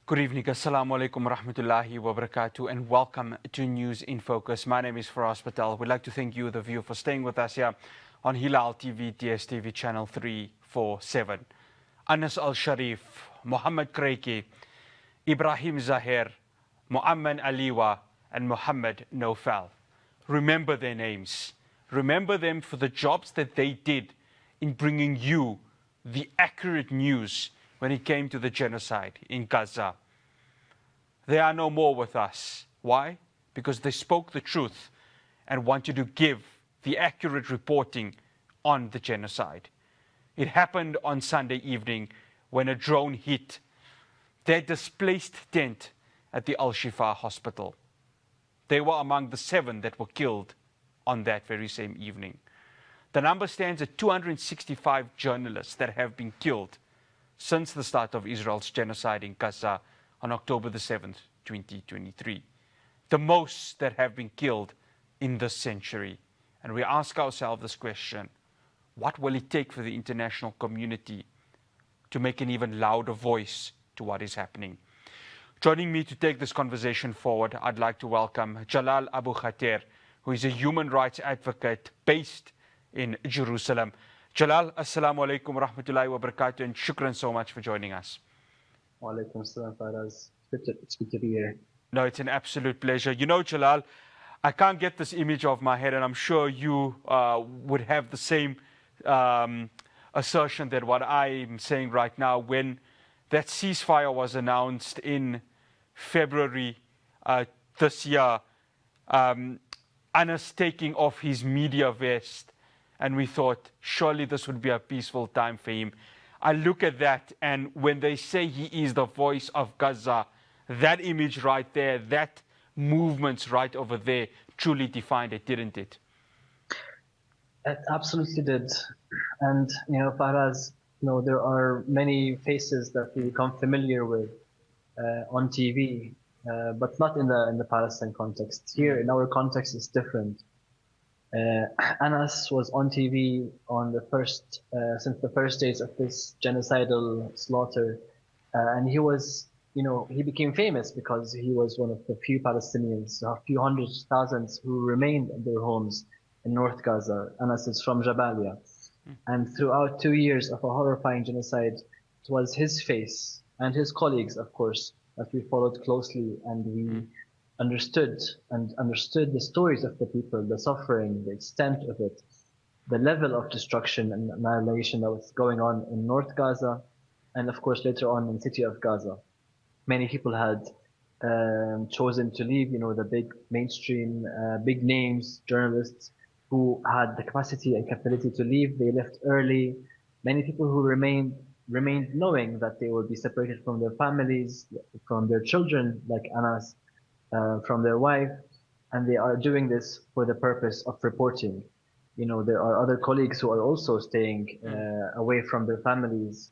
Good evening, Assalamu alaikum rahmatullahi wa barakatuh, and welcome to News in Focus. My name is Faraz Patel. We'd like to thank you, the viewer, for staying with us here on Hilaal TV, DSTV channel 347. Anas Al Sharif, Muhammad Kreiki, Ibrahim Zahir, Muamman Aliwa, and Muhammad Nofal. Remember their names. Remember them for the jobs that they did in bringing you the accurate news when it came to the genocide in Gaza. They are no more with us. Why? Because they spoke the truth and wanted to give the accurate reporting on the genocide. It happened on Sunday evening when a drone hit their displaced tent at the Al-Shifa hospital. They were among the 7 that were killed on that very same evening. The number stands at 265 journalists that have been killed since the start of Israel's genocide in Gaza on October the 7th, 2023. The most that have been killed in this century. And we ask ourselves this question: what will it take for the international community to make an even louder voice to what is happening? Joining me to take this conversation forward, I'd like to welcome Jalal Abu Khater, who is a human rights advocate based in Jerusalem. Jalal, assalamu alaikum rahmatullahi wa barakatuh, and shukran so much for joining us. Wa alaikum assalam, Faraz. It's good to be here. No, it's an absolute pleasure. You know, Jalal, I can't get this image off my head, and I'm sure you would have the same assertion that what I'm saying right now. When that ceasefire was announced in February this year, Anas taking off his media vest, and we thought, surely this would be a peaceful time for him. I look at that, and when they say he is the voice of Gaza, that image right there, that movement right over there, truly defined it, didn't it? It absolutely did. And, Faraz, there are many faces that we become familiar with on TV, but not in the Palestine context. Here, in our context, it's different. Anas was on TV since the first days of this genocidal slaughter, and he became famous because he was one of the few Palestinians, a few hundred thousands who remained in their homes in North Gaza. Anas is from Jabalia, and throughout 2 years of a horrifying genocide, it was his face and his colleagues, of course, that we followed closely, and we understood the stories of the people, the suffering, the extent of it, the level of destruction and annihilation that was going on in North Gaza, and of course later on in the city of Gaza. Many people had chosen to leave, the big mainstream, big names, journalists who had the capacity and capability to leave. They left early. Many people who remained knowing that they would be separated from their families, from their children, like Anas, from their wife, and they are doing this for the purpose of reporting. There are other colleagues who are also staying away from their families,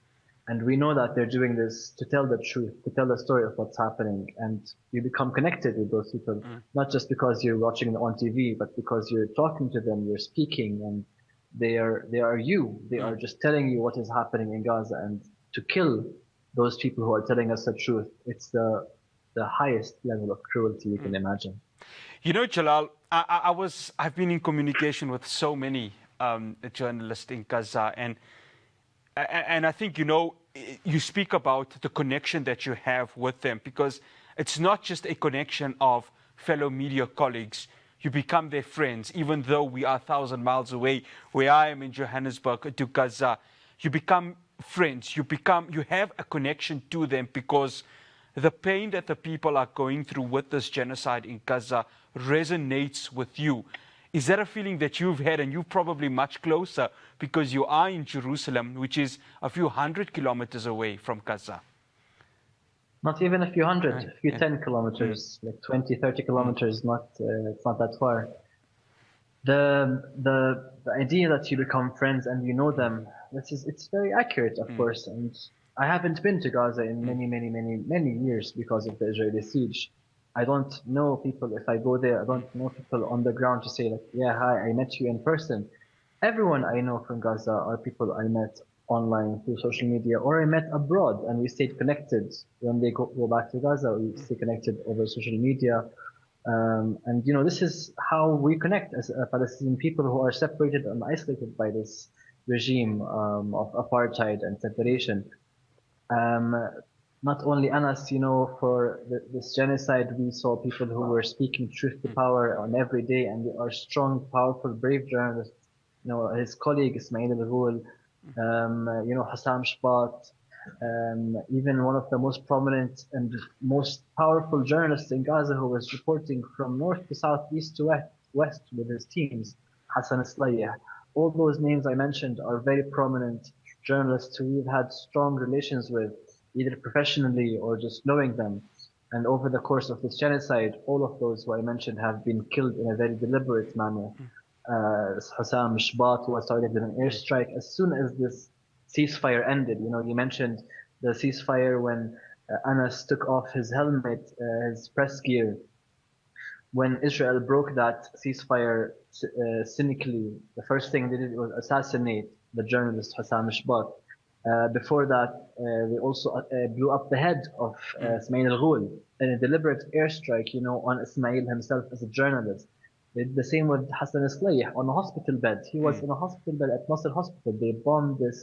and we know that they're doing this to tell the truth, to tell the story of what's happening, and you become connected with those people, not just because you're watching them on TV, but because you're talking to them, you're speaking, and they are you. They are just telling you what is happening in Gaza, and to kill those people who are telling us the truth, it's the highest level of cruelty you can imagine. You know, Jalal, I've been in communication with so many journalists in Gaza, and I think, you speak about the connection that you have with them, because it's not just a connection of fellow media colleagues. You become their friends, even though we are 1,000 miles away, where I am in Johannesburg to Gaza. You become friends. You have a connection to them, because the pain that the people are going through with this genocide in Gaza resonates with you. Is that a feeling that you've had, and you're probably much closer because you are in Jerusalem, which is a few hundred kilometers away from Gaza? Not even a few hundred, a few 10 kilometers, like 20, 30 kilometers, it's not that far. The idea that you become friends and you know them, it's very accurate, of course. And I haven't been to Gaza in many years because of the Israeli siege. I don't know people. If I go there, I don't know people on the ground to say, like, yeah, hi, I met you in person. Everyone I know from Gaza are people I met online through social media, or I met abroad and we stayed connected. When they go back to Gaza, we stay connected over social media. And this is how we connect as Palestinian people who are separated and isolated by this regime of apartheid and separation. Um, Not only Anas, for this genocide, we saw people who were speaking truth to power on every day, and they are strong, powerful, brave journalists. His colleague Ismail al-Ghul, Hassam Shbat, even one of the most prominent and most powerful journalists in Gaza who was reporting from north to south, east to west with his teams, Hassan Slayah. All those names I mentioned are very prominent journalists who we've had strong relations with, either professionally or just knowing them. And over the course of this genocide, all of those who I mentioned have been killed in a very deliberate manner. Hassam Shbat was targeted in an airstrike as soon as this ceasefire ended. You mentioned the ceasefire when Anas took off his helmet, his press gear. When Israel broke that ceasefire cynically, the first thing they did was assassinate the journalist Hassam Shbat. Before that, they also blew up the head of Ismail al-Ghul in a deliberate airstrike, on Ismail himself as a journalist. They did the same with Hassan Slayah on a hospital bed. He was in a hospital bed at Nasser Hospital. They bombed this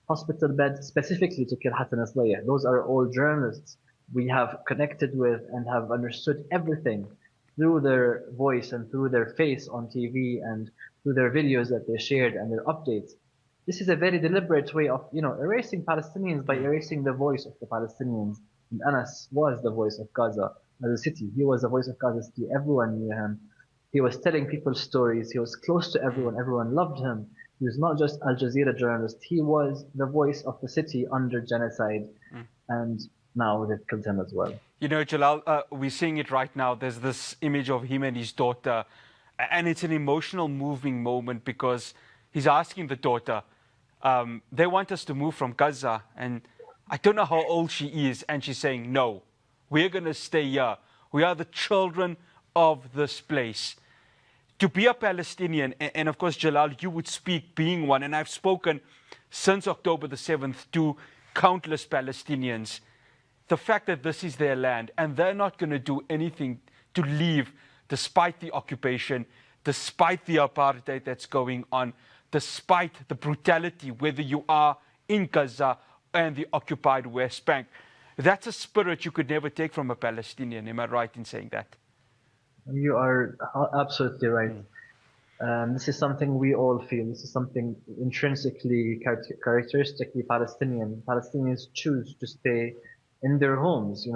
hospital bed specifically to kill Hassan Slayah. Those are all journalists we have connected with and have understood everything through their voice and through their face on TV and through their videos that they shared and their updates. This is a very deliberate way of, erasing Palestinians by erasing the voice of the Palestinians. And Anas was the voice of Gaza as a city. He was the voice of Gaza city. Everyone knew him. He was telling people stories. He was close to everyone. Everyone loved him. He was not just Al Jazeera journalist. He was the voice of the city under genocide. And now they've killed him as well. Jalal, we're seeing it right now. There's this image of him and his daughter, and it's an emotional, moving moment because he's asking the daughter, they want us to move from Gaza, and I don't know how old she is, and she's saying, no, we're going to stay here. We are the children of this place. To be a Palestinian, and of course, Jalal, you would speak being one, and I've spoken since October the 7th to countless Palestinians. The fact that this is their land and they're not going to do anything to leave despite the occupation, despite the apartheid that's going on, despite the brutality, whether you are in Gaza and the occupied West Bank. That's a spirit you could never take from a Palestinian. Am I right in saying that? You are absolutely right. This is something we all feel. This is something intrinsically, characteristically Palestinian. Palestinians choose to stay in their homes.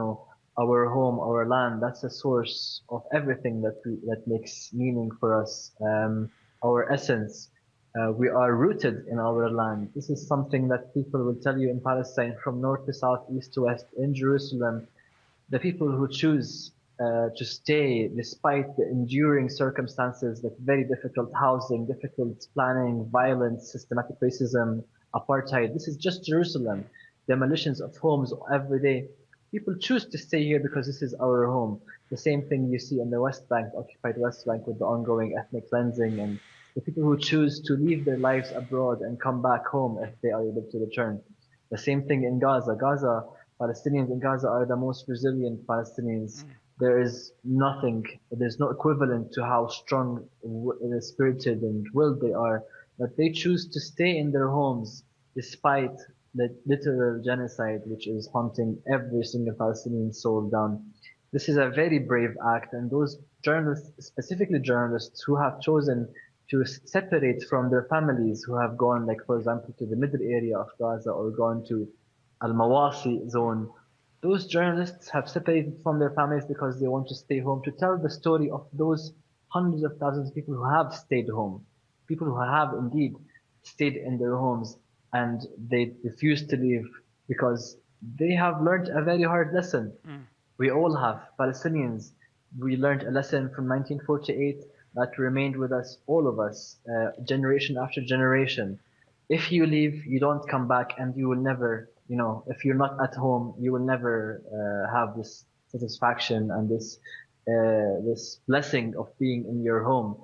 Our home, our land, that's a source of everything that makes meaning for us. Our essence. We are rooted in our land. This is something that people will tell you in Palestine from north to south, east to west, in Jerusalem. The people who choose to stay despite the enduring circumstances, like very difficult housing, difficult planning, violence, systematic racism, apartheid. This is just Jerusalem. Demolitions of homes every day. People choose to stay here because this is our home. The same thing you see in the West Bank, occupied West Bank, with the ongoing ethnic cleansing, and the people who choose to leave their lives abroad and come back home if they are able to return. The same thing in Gaza. Palestinians in Gaza are the most resilient Palestinians. There's no equivalent to how strong, spirited and willed they are, but they choose to stay in their homes despite the literal genocide which is haunting every single Palestinian soul down. This is a very brave act, and those journalists, specifically journalists who have chosen to separate from their families, who have gone, like for example, to the middle area of Gaza or gone to Al-Mawasi zone, those journalists have separated from their families because they want to stay home to tell the story of those hundreds of thousands of people who have stayed home, people who have indeed stayed in their homes and they refuse to leave because they have learned a very hard lesson. We all have, Palestinians. We learned a lesson from 1948 that remained with us, all of us, generation after generation. If you leave, you don't come back, and you will never, if you're not at home, you will never have this satisfaction and this blessing of being in your home.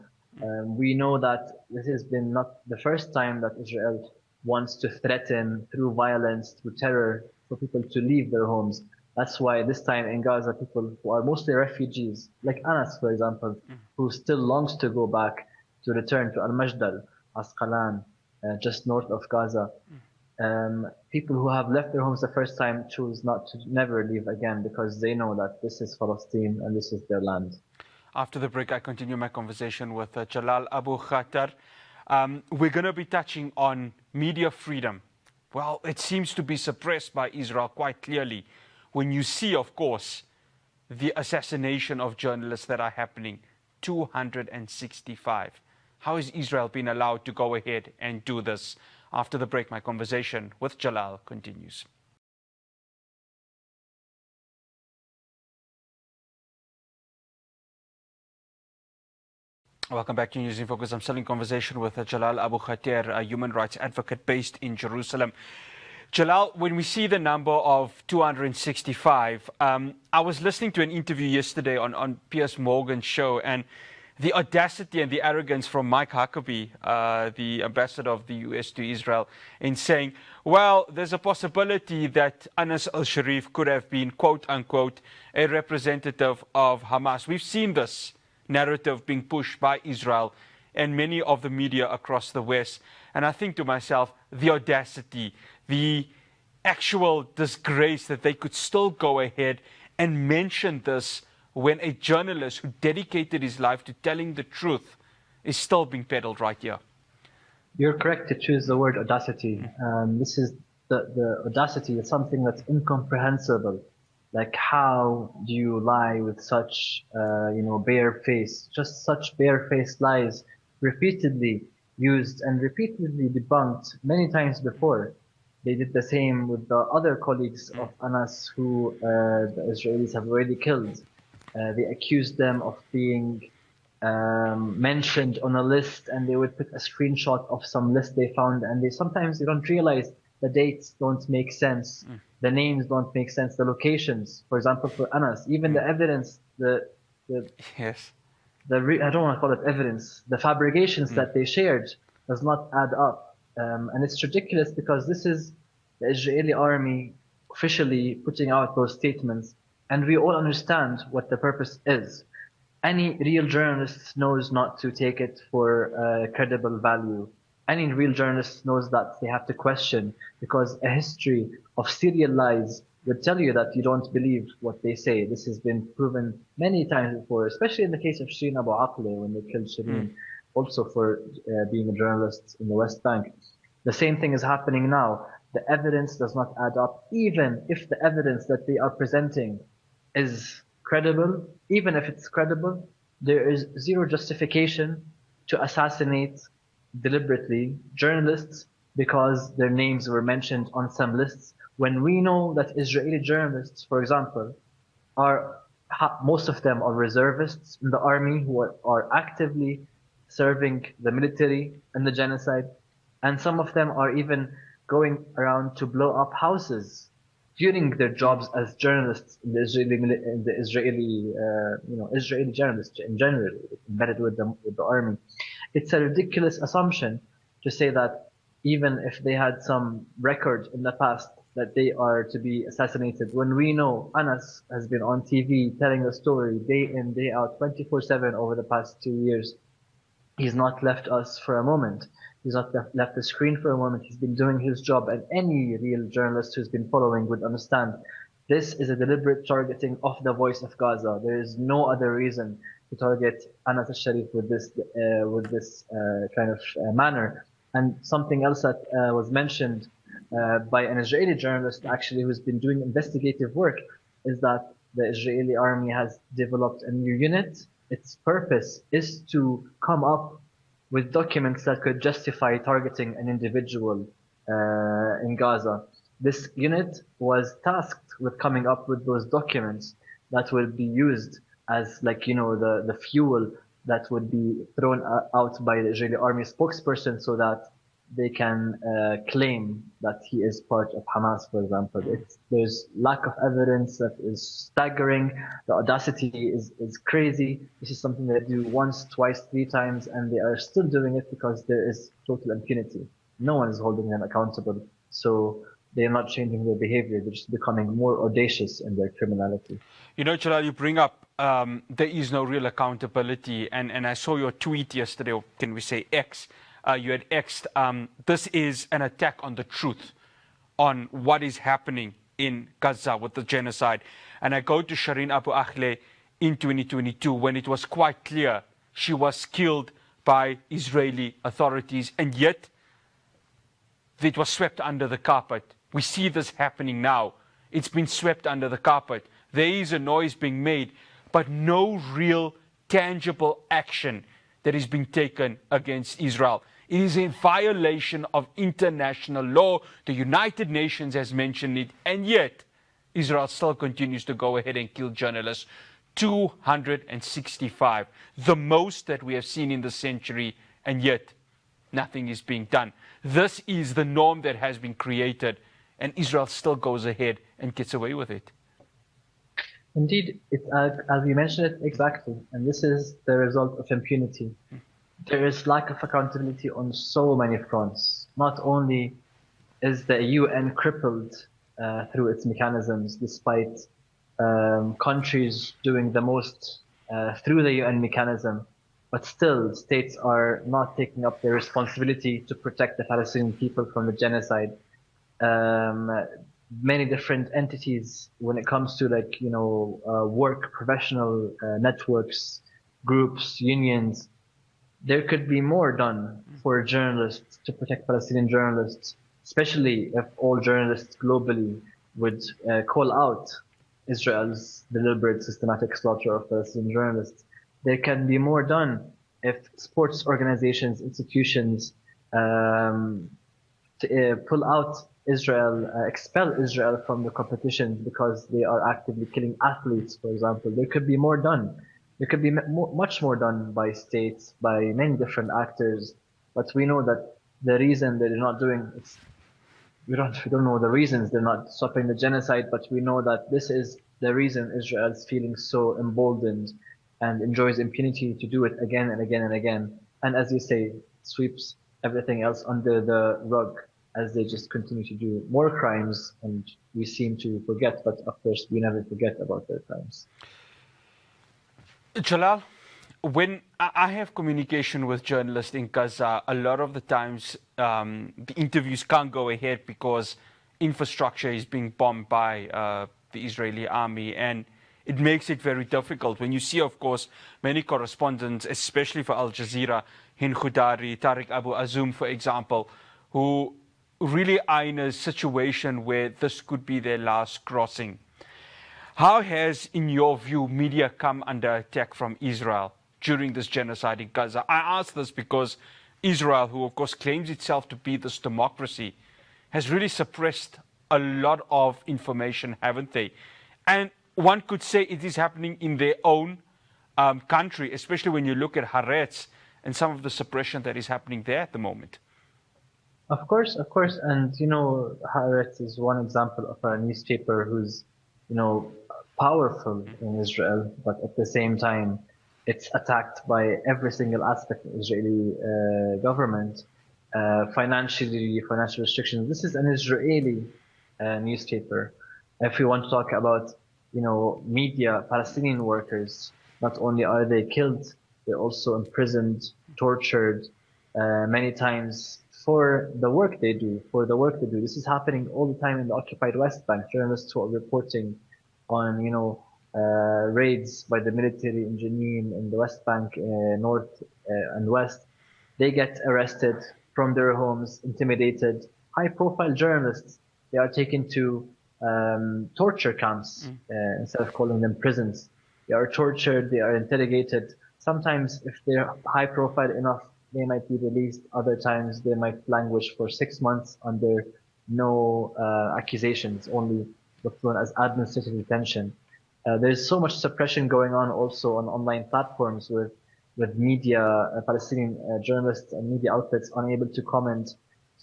We know that this has been not the first time that Israel wants to threaten through violence, through terror, for people to leave their homes. That's why this time in Gaza, people who are mostly refugees, like Anas, for example, who still longs to go back, to return to Al-Majdal, Asqalan, just north of Gaza. People who have left their homes the first time choose not to never leave again because they know that this is Palestine and this is their land. After the break, I continue my conversation with Jalal Abu Khater. We're going to be touching on media freedom. Well, it seems to be suppressed by Israel quite clearly when you see, of course, the assassination of journalists that are happening. 265. How is Israel being allowed to go ahead and do this? After the break, my conversation with Jalal continues. Welcome back to News in Focus. I'm still in conversation with Jalal Abu Khater, a human rights advocate based in Jerusalem. Jalal, when we see the number of 265, I was listening to an interview yesterday on Piers Morgan's show, and the audacity and the arrogance from Mike Huckabee, the ambassador of the US to Israel, in saying, well, there's a possibility that Anas al-Sharif could have been, quote unquote, a representative of Hamas. We've seen this narrative being pushed by Israel and many of the media across the West. And I think to myself, the audacity, the actual disgrace that they could still go ahead and mention this when a journalist who dedicated his life to telling the truth is still being peddled right here. You're correct to choose the word audacity. This is the audacity is something that's incomprehensible. Like, how do you lie with such, bare face, just such bare-faced lies, repeatedly used and repeatedly debunked many times before. They did the same with the other colleagues of Anas who the Israelis have already killed. They accused them of being mentioned on a list, and they would put a screenshot of some list they found, and sometimes they don't realize the dates don't make sense. The names don't make sense. The locations, for example, for Anas, even the evidence, I don't want to call it evidence. The fabrications that they shared does not add up, and it's ridiculous because this is the Israeli army officially putting out those statements, and we all understand what the purpose is. Any real journalist knows not to take it for credible value. Any real journalist knows that they have to question, because a history of serial lies would tell you that you don't believe what they say. This has been proven many times before, especially in the case of Shireen Abu Akleh when they killed Shireen, also for being a journalist in the West Bank. The same thing is happening now. The evidence does not add up, even if the evidence that they are presenting is credible. Even if it's credible, there is zero justification to assassinate deliberately journalists because their names were mentioned on some lists, when we know that Israeli journalists, for example, most of them are reservists in the army who are actively serving the military and the genocide, and some of them are even going around to blow up houses during their jobs as journalists in the Israeli journalists in general, embedded with the army. It's a ridiculous assumption to say that even if they had some record in the past that they are to be assassinated, when we know Anas has been on TV telling the story day in, day out, 24/7 over the past 2 years. He's not left us for a moment. He's not left the screen for a moment. He's been doing his job, and any real journalist who's been following would understand this is a deliberate targeting of the voice of Gaza. There is no other reason to target Anas al-Sharif with this kind of manner. And something else that was mentioned by an Israeli journalist, actually, who's been doing investigative work, is that the Israeli army has developed a new unit. Its purpose is to come up with documents that could justify targeting an individual in Gaza. This unit was tasked with coming up with those documents that will be used as, the fuel that would be thrown out by the Israeli army spokesperson so that they can claim that he is part of Hamas, for example. There's lack of evidence that is staggering. The audacity is crazy. This is something they do once, twice, 3 times, and they are still doing it because there is total impunity. no one is holding them accountable. So they are not changing their behavior. They're just becoming more audacious in their criminality. You know, Jalal, you bring up there is no real accountability. And I saw your tweet yesterday, or can we say X? You had X'd, this is an attack on the truth on what is happening in Gaza with the genocide. And I go to Shireen Abu Akleh in 2022 when it was quite clear she was killed by Israeli authorities, and yet it was swept under the carpet. We see this happening now. It's been swept under the carpet. There is a noise being made, but no real tangible action that is being taken against Israel. It is a violation of international law. The United Nations has mentioned it, and yet Israel still continues to go ahead and kill journalists. 265, the most that we have seen in the century, and yet nothing is being done. This is the norm that has been created, and Israel still goes ahead and gets away with it. Indeed, as you mentioned it exactly, and this is the result of impunity. There is lack of accountability on so many fronts. Not only is the UN crippled through its mechanisms, despite countries doing the most through the UN mechanism, but still states are not taking up their responsibility to protect the Palestinian people from the genocide. Many different entities, when it comes to work, professional networks, groups, unions, there could be more done for journalists to protect Palestinian journalists, especially if all journalists globally would call out Israel's deliberate systematic slaughter of Palestinian journalists. There can be more done if sports organizations, institutions pull out Israel, expel Israel from the competition because they are actively killing athletes, for example. There could be more done. There could be much more done by states, by many different actors. But we know that the reason they're not doing it, we don't know the reasons they're not stopping the genocide, but we know that this is the reason Israel is feeling so emboldened and enjoys impunity to do it again and again and again. And as you say, sweeps everything else under the rug as they just continue to do more crimes, and we seem to forget, but of course we never forget about their crimes. Jalal, when I have communication with journalists in Gaza, a lot of the times the interviews can't go ahead because infrastructure is being bombed by the Israeli army, and it makes it very difficult. When you see, of course, many correspondents, especially for Al Jazeera, Hind Khudari, Tariq Abu Azum, for example, who really are in a situation where this could be their last crossing. How has, in your view, media come under attack from Israel during this genocide in Gaza? I ask this because Israel, who of course claims itself to be this democracy, has really suppressed a lot of information, haven't they? And one could say it is happening in their own country, especially when you look at Haaretz and some of the suppression that is happening there at the moment. Of course, and Haaretz is one example of a newspaper who's, powerful in Israel, but at the same time, it's attacked by every single aspect of the Israeli government. Financial restrictions. This is an Israeli newspaper. If we want to talk about, media, Palestinian workers, not only are they killed, they're also imprisoned, tortured, many times for the work they do. This is happening all the time in the occupied West Bank. Journalists who are reporting on, raids by the military in Jenin, in the West Bank, north and west, they get arrested from their homes, intimidated. High-profile journalists, they are taken to torture camps instead of calling them prisons. They are tortured, they are interrogated. Sometimes, if they're high-profile enough, they might be released. Other times, they might languish for 6 months under no accusations, only what's known as administrative detention. There's so much suppression going on also on online platforms with media, Palestinian journalists and media outlets unable to comment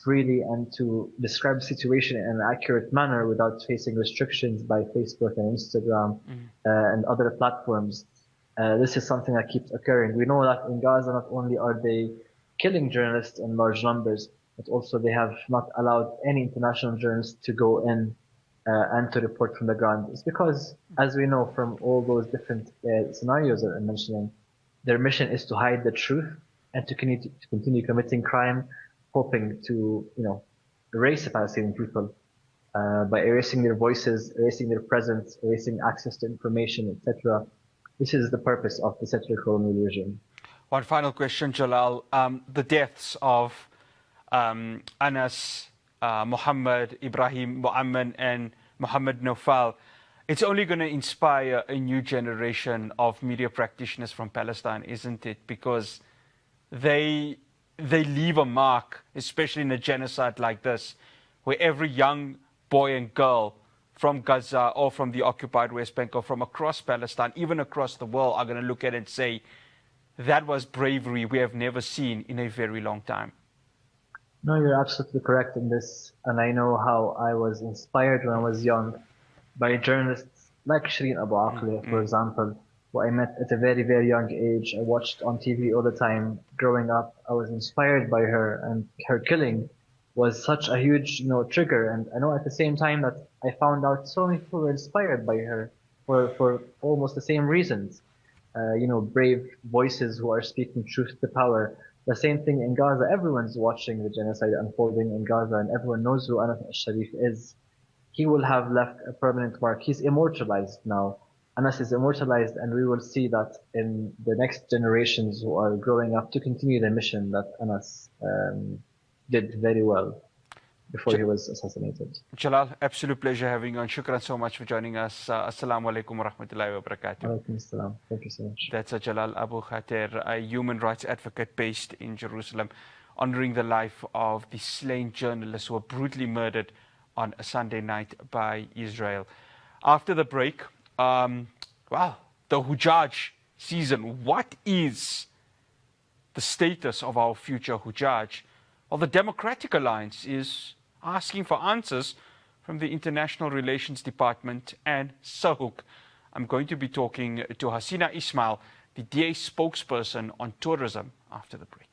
freely and to describe the situation in an accurate manner without facing restrictions by Facebook and Instagram and other platforms. This is something that keeps occurring. We know that in Gaza, not only are they killing journalists in large numbers, but also they have not allowed any international journalists to go in and to report from the ground. It's because, as we know from all those different scenarios that I'm mentioning, their mission is to hide the truth and to continue committing crime, hoping to, erase the Palestinian people by erasing their voices, erasing their presence, erasing access to information, etc. This is the purpose of the settler colonial regime. One final question, Jalal. The deaths of Anas, Muhammad, Ibrahim, Mu'amman, and Muhammad Naufal, it's only going to inspire a new generation of media practitioners from Palestine, isn't it? Because they leave a mark, especially in a genocide like this, where every young boy and girl from Gaza or from the occupied West Bank or from across Palestine, even across the world, are going to look at it and say, that was bravery we have never seen in a very long time. No, you're absolutely correct in this. And I know how I was inspired when I was young by journalists like Shireen Abu Akleh, for example, who I met at a very, very young age. I watched on TV all the time. Growing up, I was inspired by her, and her killing was such a huge, trigger. And I know at the same time that I found out so many people were inspired by her for almost the same reasons. Brave voices who are speaking truth to power. The same thing in Gaza. Everyone's watching the genocide unfolding in Gaza, and everyone knows who Anas al-Sharif is. He will have left a permanent mark. He's immortalized now. Anas is immortalized, and we will see that in the next generations who are growing up to continue the mission that Anas did very well before he was assassinated. Jalal, absolute pleasure having you on. Shukran so much for joining us. Assalamu alaikum wa rahmatullahi wa barakatuh. Alaikum assalam. Thank you so much. That's Jalal Abu Khater, a human rights advocate based in Jerusalem, honoring the life of the slain journalists who were brutally murdered on a Sunday night by Israel. After the break, the Hujjaj season. What is the status of our future Hujjaj? Well, the Democratic Alliance is asking for answers from the International Relations Department and Sahuk. I'm going to be talking to Hasina Ismail, the DA spokesperson on tourism, after the break.